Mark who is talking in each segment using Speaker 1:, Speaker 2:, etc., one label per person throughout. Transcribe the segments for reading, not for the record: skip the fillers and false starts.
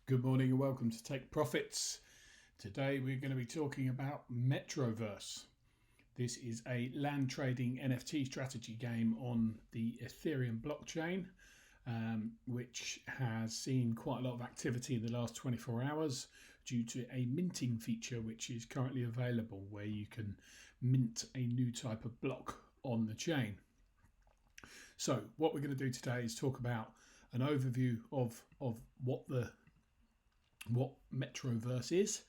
Speaker 1: Good morning and welcome to Take Profits. Today we're going to be talking about Metroverse. This is a land trading NFT strategy game on the Ethereum blockchain, which has seen quite a lot of activity in the last 24 hours due to a minting feature which is currently available where you can mint a new type of block on the chain. So what we're going to do today is talk about an overview of what Metroverse is,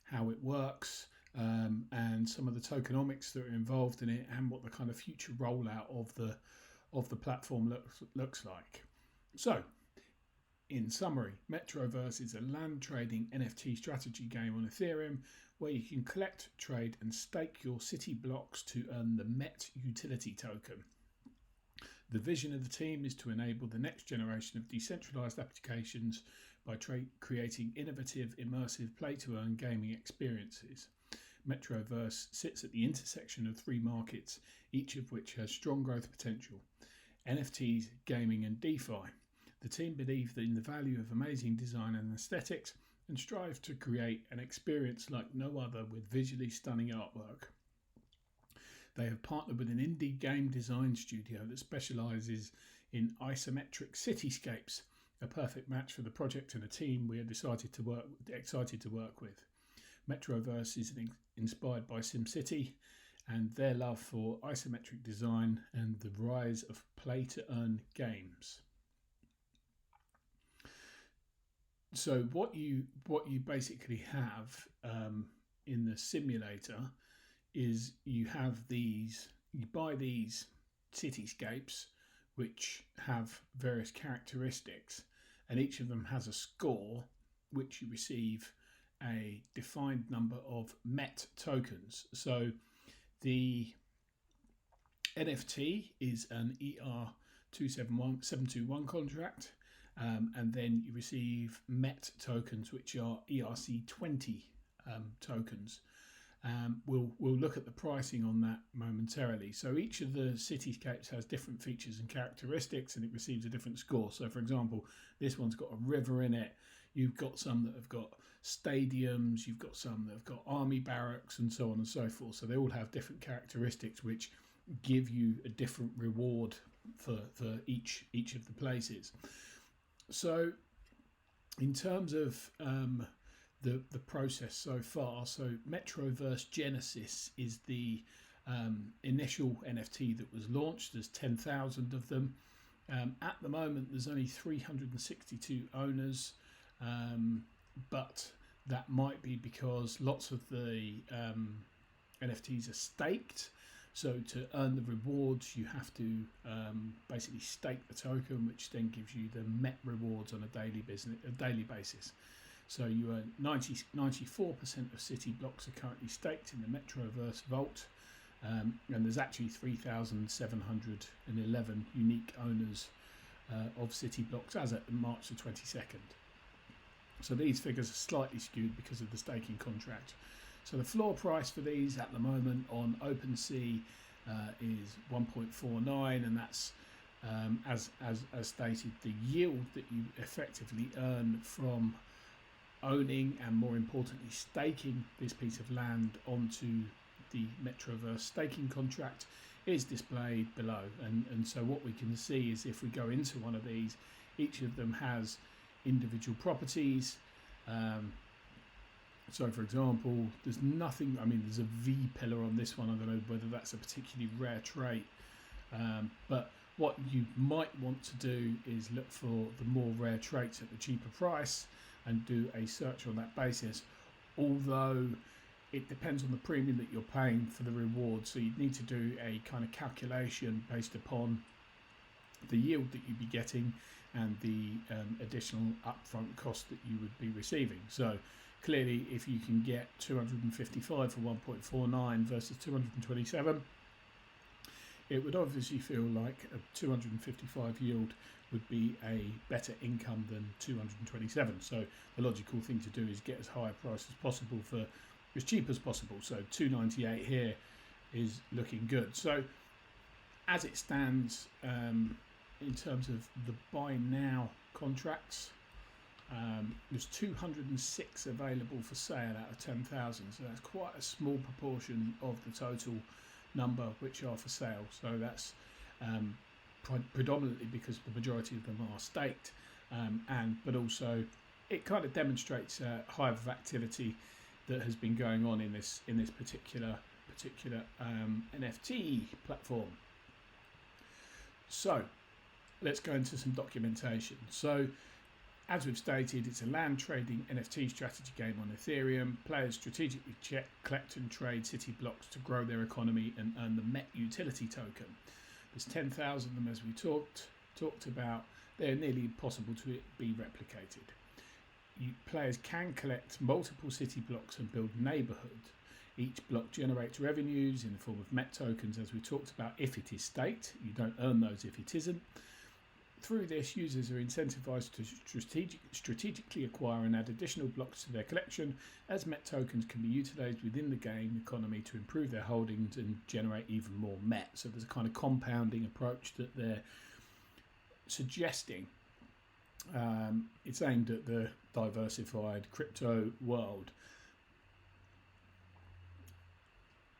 Speaker 1: how it works, and some of the tokenomics that are involved in it, and what the kind of future rollout of the platform looks like. So, in summary, Metroverse is a land trading NFT strategy game on Ethereum where you can collect, trade, and stake your city blocks to earn the Met utility token. The vision of the team is to enable the next generation of decentralized applications by creating innovative, immersive play-to-earn gaming experiences. Metroverse sits at the intersection of three markets, each of which has strong growth potential: NFTs, gaming, and DeFi. The team believe in the value of amazing design and aesthetics and strive to create an experience like no other with visually stunning artwork. They have partnered with an indie game design studio that specialises in isometric cityscapes, a perfect match for the project and a team we are excited to work with. Metroverse is inspired by SimCity and their love for isometric design and the rise of play-to-earn games. So what you basically have in the simulator is you buy these cityscapes which have various characteristics, and each of them has a score which you receive a defined number of Met tokens. So the NFT is an ER271 contract, and then you receive Met tokens which are ERC20 tokens. We'll look at the pricing on that momentarily. So each of the cityscapes has different features and characteristics, and it receives a different score. So for example, this one's got a river in it. You've got some that have got stadiums, you've got some that have got army barracks, and so on and so forth. So they all have different characteristics which give you a different reward for each of the places. So in terms of the process so far, so Metroverse Genesis is the initial NFT that was launched. There's 10,000 of them. At the moment there's only 362 owners, but that might be because lots of the NFTs are staked. So to earn the rewards you have to basically stake the token, which then gives you the Met rewards on a daily basis. So you earn 94% of city blocks are currently staked in the Metroverse vault, and there's actually 3,711 unique owners of city blocks as at March the 22nd. So these figures are slightly skewed because of the staking contract. So the floor price for these at the moment on OpenSea is 1.49, and that's as stated, the yield that you effectively earn from owning and, more importantly, staking this piece of land onto the Metroverse staking contract is displayed below. And so what we can see is if we go into one of these, each of them has individual properties. So for example, there's nothing, there's a V pillar on this one. I don't know whether that's a particularly rare trait, but what you might want to do is look for the more rare traits at the cheaper price and do a search on that basis, although it depends on the premium that you're paying for the reward. So you'd need to do a kind of calculation based upon the yield that you'd be getting and the additional upfront cost that you would be receiving. So clearly, if you can get 255 for 1.49 versus 227, it would obviously feel like a 255 yield would be a better income than 227. So the logical thing to do is get as high a price as possible for as cheap as possible. So 298 here is looking good. So as it stands, in terms of the buy now contracts, There's 206 available for sale out of 10,000, so that's quite a small proportion of the total number which are for sale. So that's predominantly because the majority of them are staked, but also it kind of demonstrates a hive of activity that has been going on in this particular NFT platform. So let's go into some documentation. So as we've stated, it's a land trading NFT strategy game on Ethereum. Players strategically collect and trade city blocks to grow their economy and earn the MET utility token. There's 10,000 of them, as we talked about. They're nearly impossible to be replicated. Players can collect multiple city blocks and build neighbourhoods. Each block generates revenues in the form of MET tokens, as we talked about, if it is staked. You don't earn those if it isn't. Through this, users are incentivized to strategically acquire and add additional blocks to their collection, as MET tokens can be utilized within the game economy to improve their holdings and generate even more MET. So there's a kind of compounding approach that they're suggesting. It's aimed at the diversified crypto world.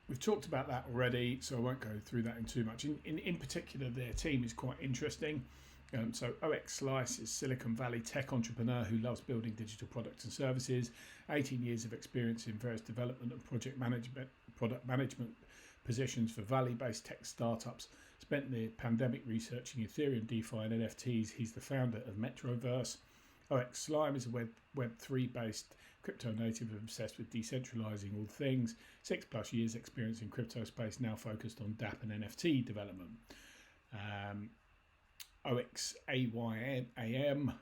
Speaker 1: We've talked about that already, so I won't go through that in too much. In particular, their team is quite interesting. So OX Slice is Silicon Valley tech entrepreneur who loves building digital products and services. 18 years of experience in various development and product management positions for Valley-based tech startups. Spent the pandemic researching Ethereum, DeFi and NFTs. He's the founder of Metroverse. OX Slime is a Web3 based crypto native obsessed with decentralizing all things. 6+ years experience in crypto space, now focused on DApp and NFT development. OXAYAM,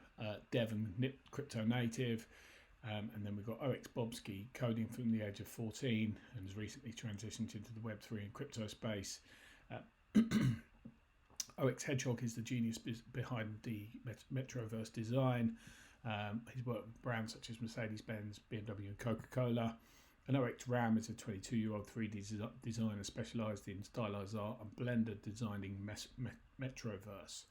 Speaker 1: dev and crypto native. And then we've got OX Bobski, coding from the age of 14 and has recently transitioned into the Web3 and crypto space. OX Hedgehog is the genius behind the Metroverse design. He's worked with brands such as Mercedes-Benz, BMW and Coca-Cola. And OX Ram is a 22-year-old 3D designer specialised in stylized art and blender designing Metroverse.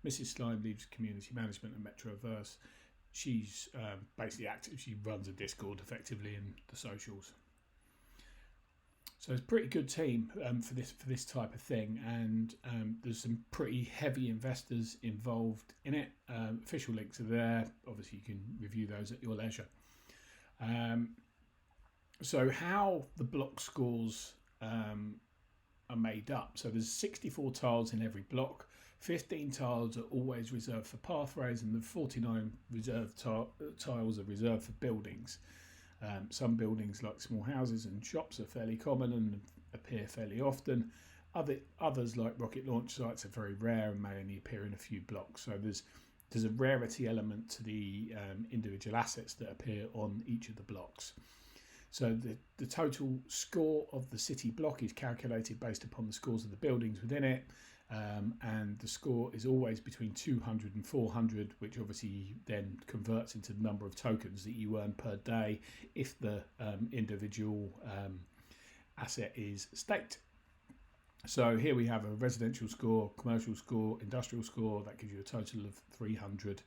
Speaker 1: Mrs. Slime leads community management at Metroverse. She's basically active. She runs a Discord effectively in the socials. So it's a pretty good team for this type of thing, and there's some pretty heavy investors involved in it. Official links are there. Obviously, you can review those at your leisure. So how the block scores are made up. So there's 64 tiles in every block. 15 tiles are always reserved for pathways, and the 49 reserved tiles are reserved for buildings. Some buildings, like small houses and shops, are fairly common and appear fairly often. Others, like rocket launch sites, are very rare and may only appear in a few blocks. So there's a rarity element to the individual assets that appear on each of the blocks. So the total score of the city block is calculated based upon the scores of the buildings within it. And the score is always between 200 and 400, which obviously then converts into the number of tokens that you earn per day if the individual asset is staked. So here we have a residential score, commercial score, industrial score. That gives you a total of 300.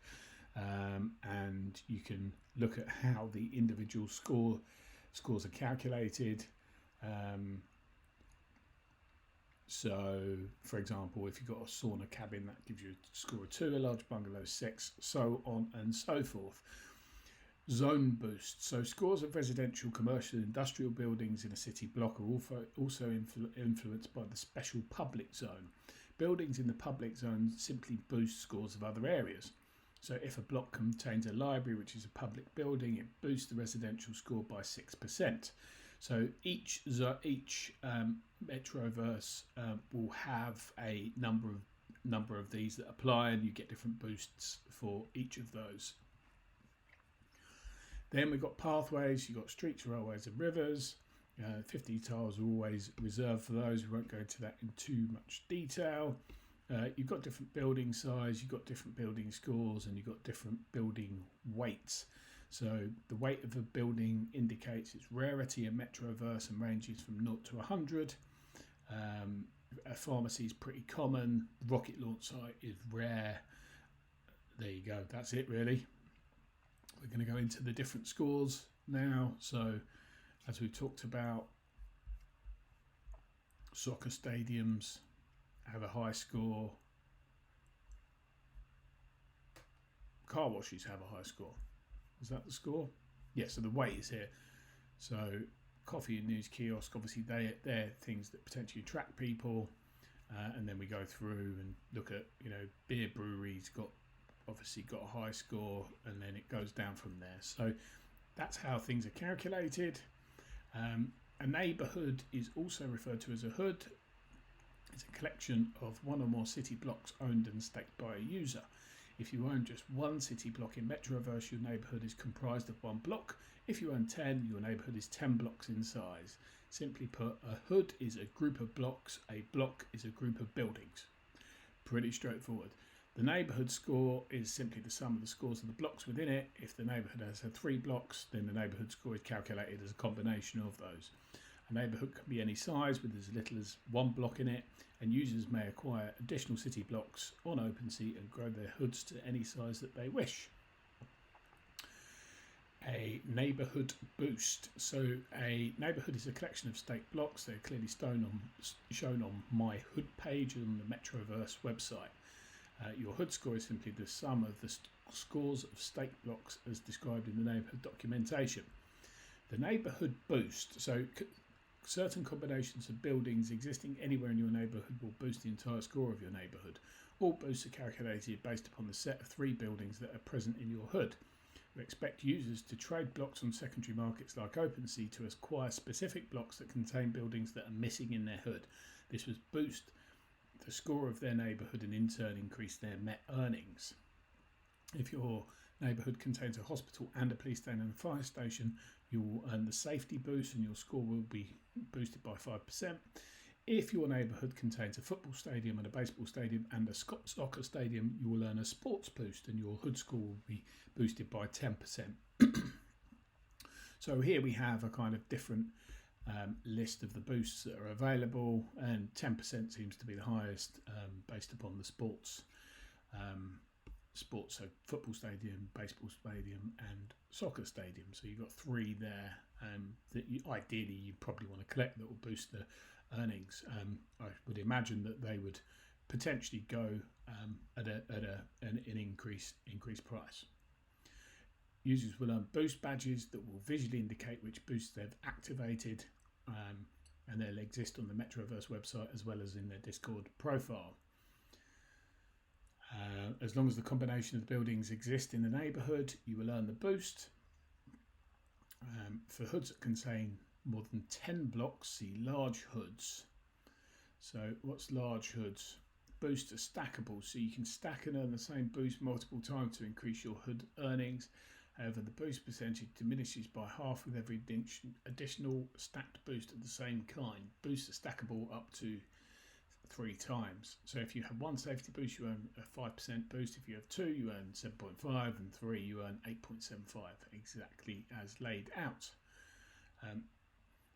Speaker 1: And you can look at how the individual scores are calculated. So, for example, if you've got a sauna cabin, that gives you a score of 2, a large bungalow 6, so on and so forth. Zone boost. So scores of residential, commercial, and industrial buildings in a city block are also influenced by the special public zone. Buildings in the public zone simply boost scores of other areas. So if a block contains a library, which is a public building, it boosts the residential score by 6%. So each Metroverse will have a number of these that apply, and you get different boosts for each of those. Then we've got pathways. You've got streets, railways, and rivers. 50 tiles are always reserved for those. We won't go into that in too much detail. You've got different building size, you've got different building scores, and you've got different building weights. So the weight of a building indicates its rarity in Metroverse and ranges from 0 to 100. A pharmacy is pretty common. The rocket launch site is rare. There you go. That's it, really. We're going to go into the different scores now. So as we talked about, soccer stadiums have a high score. Car washes have a high score. Is that the score? Yeah, so the weight is here. So coffee and news kiosk, obviously they're things that potentially attract people. And then we go through and look at, beer breweries obviously got a high score, and then it goes down from there. So that's how things are calculated. A neighbourhood is also referred to as a hood. It's a collection of one or more city blocks owned and staked by a user. If you own just one city block in Metroverse, your neighbourhood is comprised of one block. If you own 10, your neighbourhood is 10 blocks in size. Simply put, a hood is a group of blocks, a block is a group of buildings. Pretty straightforward. The neighbourhood score is simply the sum of the scores of the blocks within it. If the neighbourhood has had 3 blocks, then the neighbourhood score is calculated as a combination of those. A neighbourhood can be any size with as little as 1 block in it, and users may acquire additional city blocks on OpenSea and grow their hoods to any size that they wish. A neighbourhood boost. So a neighbourhood is a collection of staked blocks. They're clearly shown on my hood page on the Metroverse website. Your hood score is simply the sum of the scores of staked blocks as described in the neighbourhood documentation. The neighbourhood boost. So certain combinations of buildings existing anywhere in your neighbourhood will boost the entire score of your neighbourhood. All boosts are calculated based upon the set of 3 buildings that are present in your hood. We expect users to trade blocks on secondary markets like OpenSea to acquire specific blocks that contain buildings that are missing in their hood. This will boost the score of their neighbourhood and in turn increase their net earnings. If your neighbourhood contains a hospital and a police station and a fire station, you will earn the safety boost and your score will be boosted by 5%. If your neighbourhood contains a football stadium and a baseball stadium and a soccer stadium, you will earn a sports boost and your hood score will be boosted by 10%. So here we have a kind of different list of the boosts that are available, and 10% seems to be the highest based upon the sports, so football stadium, baseball stadium and soccer stadium. So you've got 3 there that ideally you probably want to collect that will boost the earnings. I would imagine that they would potentially go at an increased price. Users will earn boost badges that will visually indicate which boosts they've activated, and they'll exist on the Metroverse website as well as in their Discord profile. As long as the combination of the buildings exist in the neighbourhood, you will earn the boost. For hoods that contain more than 10 blocks, see large hoods. So what's large hoods? Boosts are stackable, so you can stack and earn the same boost multiple times to increase your hood earnings. However, the boost percentage diminishes by half with every additional stacked boost of the same kind. Boosts are stackable up to 3 times. So if you have 1 safety boost, you earn a 5% boost. If you have 2, you earn 7.5, and 3, you earn 8.75, exactly as laid out.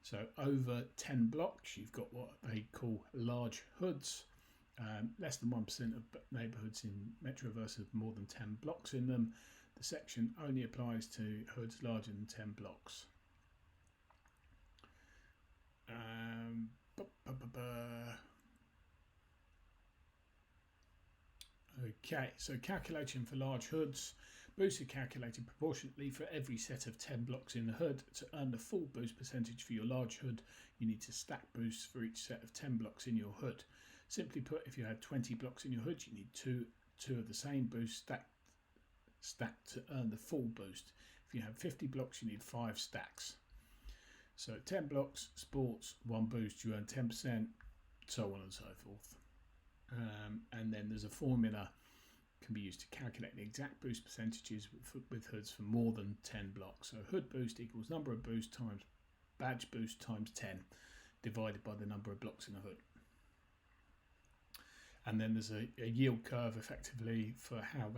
Speaker 1: So over 10 blocks, you've got what they call large hoods. Less than 1% of neighbourhoods in Metroverse have more than 10 blocks in them. The section only applies to hoods larger than 10 blocks. Okay, so calculation for large hoods. Boosts are calculated proportionately for every set of 10 blocks in the hood. To earn the full boost percentage for your large hood, you need to stack boosts for each set of 10 blocks in your hood. Simply put, if you had 20 blocks in your hood, you need two of the same boosts stacked to earn the full boost. If you have 50 blocks, you need 5 stacks. So 10 blocks, sports, 1 boost, you earn 10%, so on and so forth. And then there's a formula can be used to calculate the exact boost percentages with hoods for more than 10 blocks. So hood boost equals number of boosts times badge boost times 10 divided by the number of blocks in the hood. And then there's a yield curve effectively for how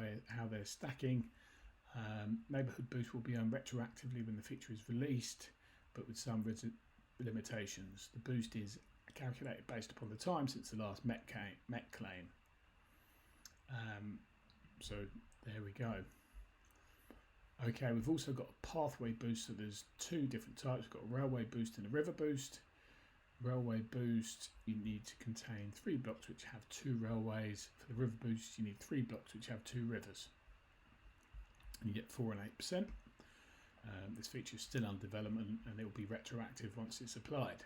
Speaker 1: they're stacking. Neighbourhood boost will be earned retroactively when the feature is released, but with some limitations. The boost is calculated based upon the time since the last Met claim. So there we go. Okay, we've also got a pathway boost, so there's two different types. We've got a railway boost and a river boost. Railway boost, you need to contain 3 blocks which have 2 railways. For the river boost, you need 3 blocks which have 2 rivers. And you get 4 and 8%. This feature is still under development and it will be retroactive once it's applied.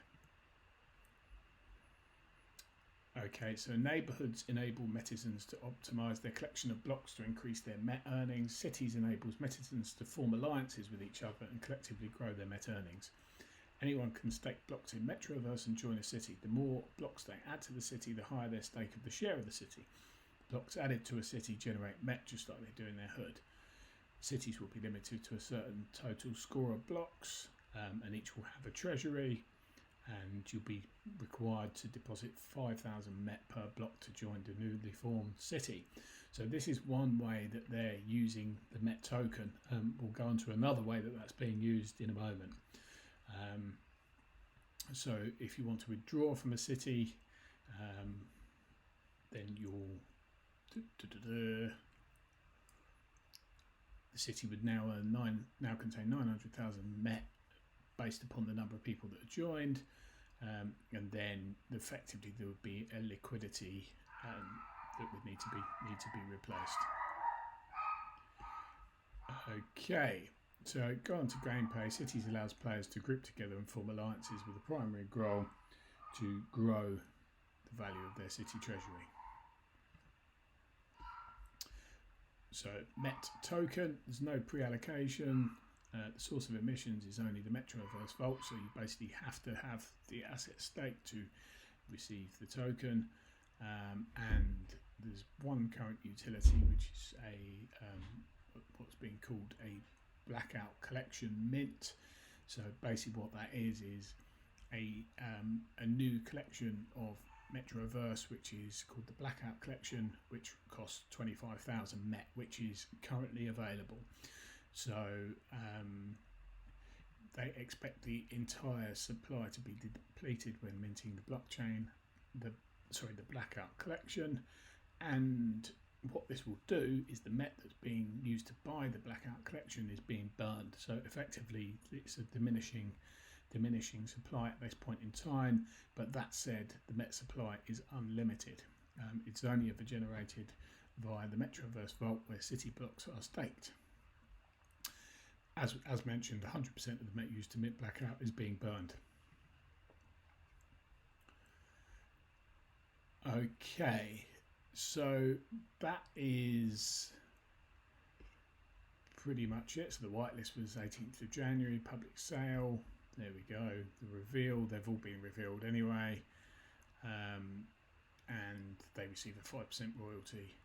Speaker 1: Okay, so neighbourhoods enable netizens to optimise their collection of blocks to increase their Met earnings. Cities enables netizens to form alliances with each other and collectively grow their Met earnings. Anyone can stake blocks in Metroverse and join a city. The more blocks they add to the city, the higher their stake of the share of the city. Blocks added to a city generate Met just like they do in their hood. Cities will be limited to a certain total score of blocks, and each will have a treasury, and you'll be required to deposit 5,000 Met per block to join the newly formed city. So this is one way that they're using the Met token. We'll go on to another way that that's being used in a moment. So if you want to withdraw from a city, then you'll the city would now contain 900,000 Met based upon the number of people that are joined, and then effectively there would be a liquidity that would need to be replaced. Okay. So go on to gameplay. Cities allows players to group together and form alliances with a primary goal to grow the value of their city treasury. So Met token, there's no pre-allocation. The source of emissions is only the Metroverse vault, so you basically have to have the asset stake to receive the token. And there's one current utility, which is what's being called a Blackout collection mint. So basically what that is a new collection of Metroverse, which is called the Blackout collection, which costs 25,000 Met, which is currently available. So they expect the entire supply to be depleted when minting the blockchain, the Blackout collection. And what this will do is the Met that's being used to buy the Blackout collection is being burned. So effectively it's a diminishing supply at this point in time. But that said, the Met supply is unlimited. It's only ever generated via the Metroverse vault where city blocks are staked. As mentioned, 100% of the Met used to mint Blackout is being burned. Okay. So that is pretty much it. So the whitelist was 18th of January, public sale. There we go. The reveal, they've all been revealed anyway. And they receive a 5% royalty.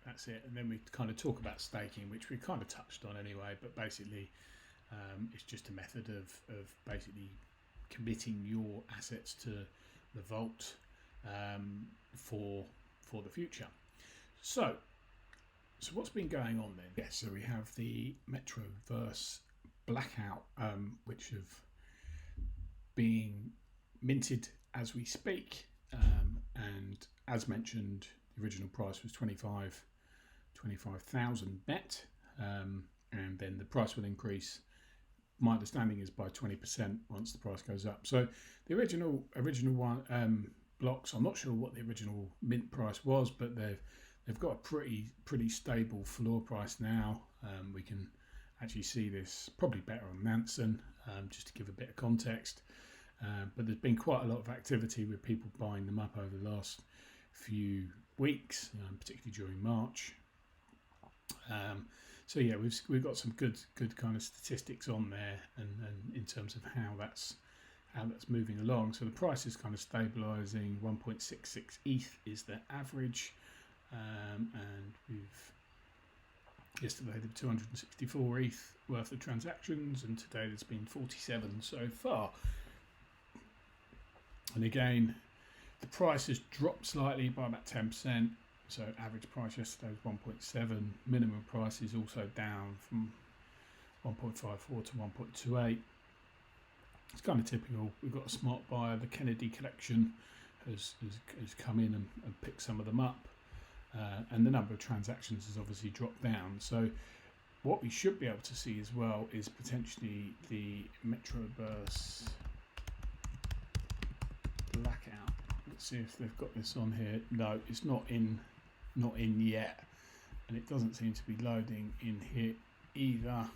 Speaker 1: That's it. And then we kind of talk about staking, which we kind of touched on anyway, but basically it's just a method of basically committing your assets to the vault for the future. So what's been going on then? Yes, so we have the Metroverse Blackout, which have been minted as we speak, and as mentioned, the original price was 25,000 Met, and then the price will increase. My understanding is by 20% once the price goes up. So the original one blocks, I'm not sure what the original mint price was, but they've got a pretty stable floor price now. We can actually see this probably better on Nansen, just to give a bit of context. But there's been quite a lot of activity with people buying them up over the last few weeks, particularly during March. So yeah, we've got some good kind of statistics on there, and in terms of how that's moving along. So the price is kind of stabilising. 1.66 ETH is the average, and yesterday there were 264 ETH worth of transactions, and today there's been 47 so far. And again, the price has dropped slightly by about 10%. So average price yesterday was 1.7. Minimum price is also down from 1.54 to 1.28. It's kind of typical. We've got a smart buyer. The Kennedy collection has come in and picked some of them up. and the number of transactions has obviously dropped down. So what we should be able to see as well is potentially the Metroverse Blackout. Let's see if they've got this on here. No, it's not in yet, and it doesn't seem to be loading in here either.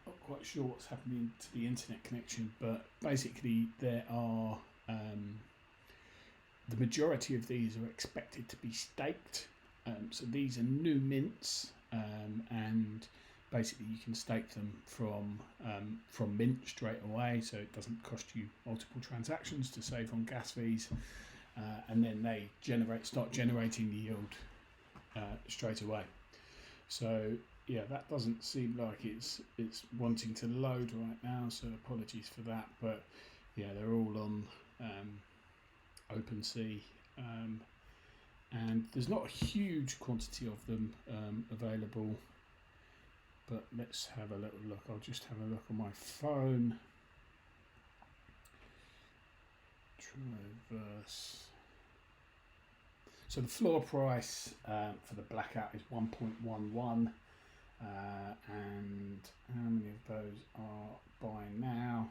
Speaker 1: Not quite sure what's happening to the internet connection, but basically there are the majority of these are expected to be staked. So these are new mints, and basically you can stake them from mint straight away, so it doesn't cost you multiple transactions to save on gas fees, and then they start generating the yield straight away. So yeah, that doesn't seem like it's wanting to load right now, so apologies for that. But yeah, they're all on OpenSea, and there's not a huge quantity of them available. But let's have a little look. I'll just have a look on my phone. Traverse. So the floor price for the Blackout is 1.11. And how many of those are buying now?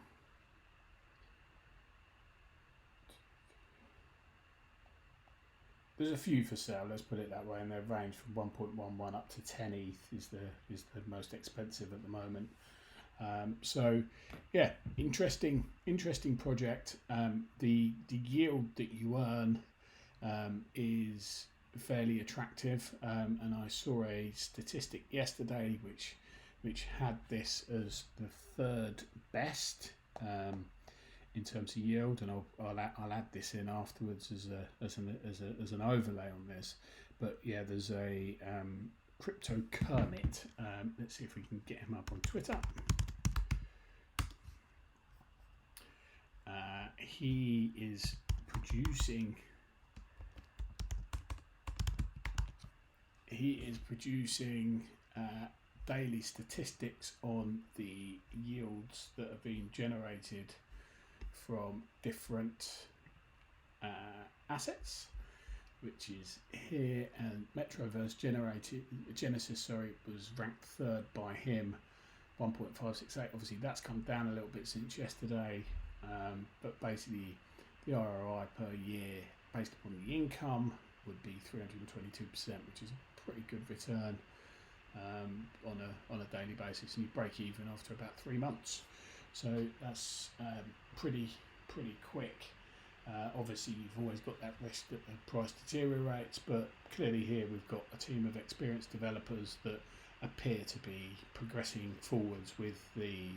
Speaker 1: There's a few for sale, let's put it that way, and they range from 1.11 up to 10 ETH is the most expensive at the moment. So yeah, interesting project. The yield that you earn is fairly attractive, and I saw a statistic yesterday which had this as the third best in terms of yield, and I'll add this in afterwards as an overlay on this. But yeah, there's a crypto Kermit. Let's see if we can get him up on Twitter. He is producing daily statistics on the yields that are being generated from different assets, which is here. And Metroverse Genesis was ranked third by him, 1.568. Obviously that's come down a little bit since yesterday, but basically the ROI per year based upon the income would be 322%, which is a pretty good return on a daily basis, and you break even after about 3 months. So that's pretty quick. Obviously you've always got that risk that the price deteriorates, but clearly here we've got a team of experienced developers that appear to be progressing forwards with the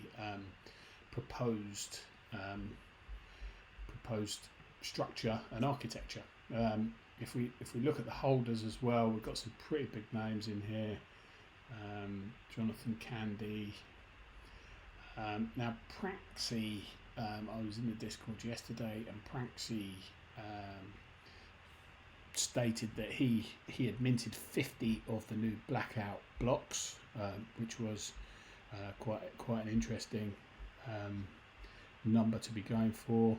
Speaker 1: proposed structure and architecture. If we look at the holders as well, we've got some pretty big names in here. Jonathan Candy. Now Praxi, I was in the Discord yesterday, and Praxi stated that he had minted 50 of the new Blackout blocks, which was quite an interesting number to be going for.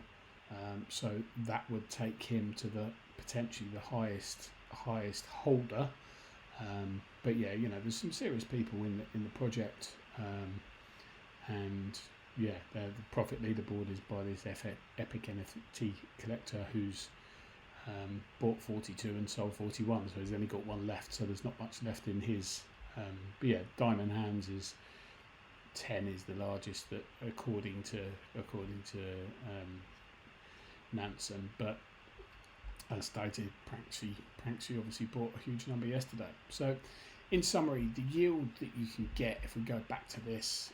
Speaker 1: So that would take him to potentially the highest holder. But yeah, there's some serious people in the project, and yeah, the profit leaderboard is by this Epic NFT collector who's bought 42 and sold 41, so he's only got one left. So there's not much left in his. But yeah, Diamond Hands is 10 is the largest that according to Nansen, but as stated, Praxi obviously bought a huge number yesterday. So in summary, the yield that you can get if we go back to this,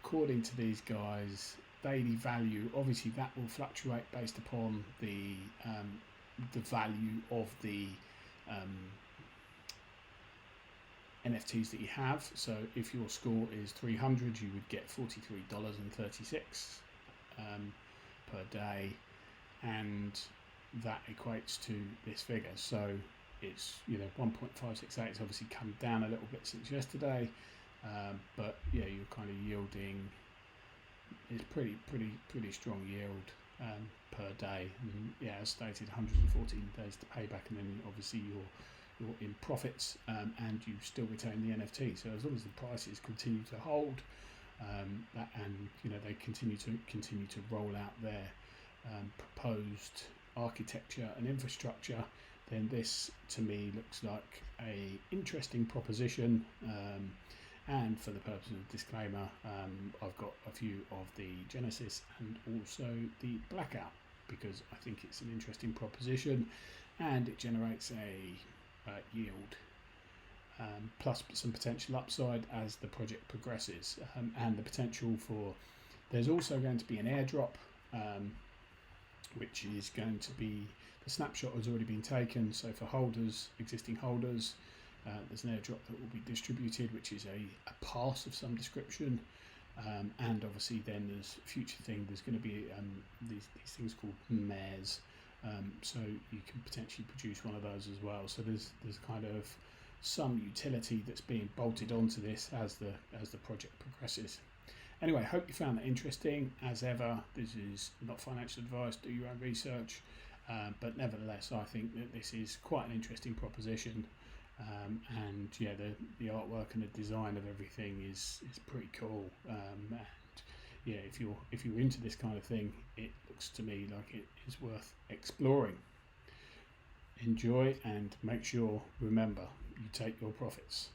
Speaker 1: according to these guys, daily value, obviously that will fluctuate based upon the value of the NFTs that you have. So if your score is 300, you would get $43.36 per day, and that equates to this figure. So it's 1.568. It's obviously come down a little bit since yesterday, but yeah, you're kind of yielding. It's pretty strong yield per day, and as stated, 114 days to pay back, and then obviously you're in profits, and you still retain the NFT. So as long as the prices continue to hold, and they continue to roll out their proposed architecture and infrastructure, then this to me looks like a interesting proposition. And for the purpose of disclaimer, I've got a few of the Genesis and also the Blackout, because I think it's an interesting proposition and it generates a yield, plus some potential upside as the project progresses, and the potential for, there's also going to be an airdrop, which is going to be, the snapshot has already been taken, so for holders, existing holders, there's an airdrop that will be distributed, which is a pass of some description, and obviously then there's future thing, there's going to be these things called mares, so you can potentially produce one of those as well. So there's kind of some utility that's being bolted onto this as the project progresses. Anyway, hope you found that interesting. As ever, this is not financial advice, do your own research, but nevertheless I think that this is quite an interesting proposition, and the artwork and the design of everything is pretty cool, and if you're into this kind of thing, it looks to me like it is worth exploring. Enjoy, and make sure, remember, you take your profits.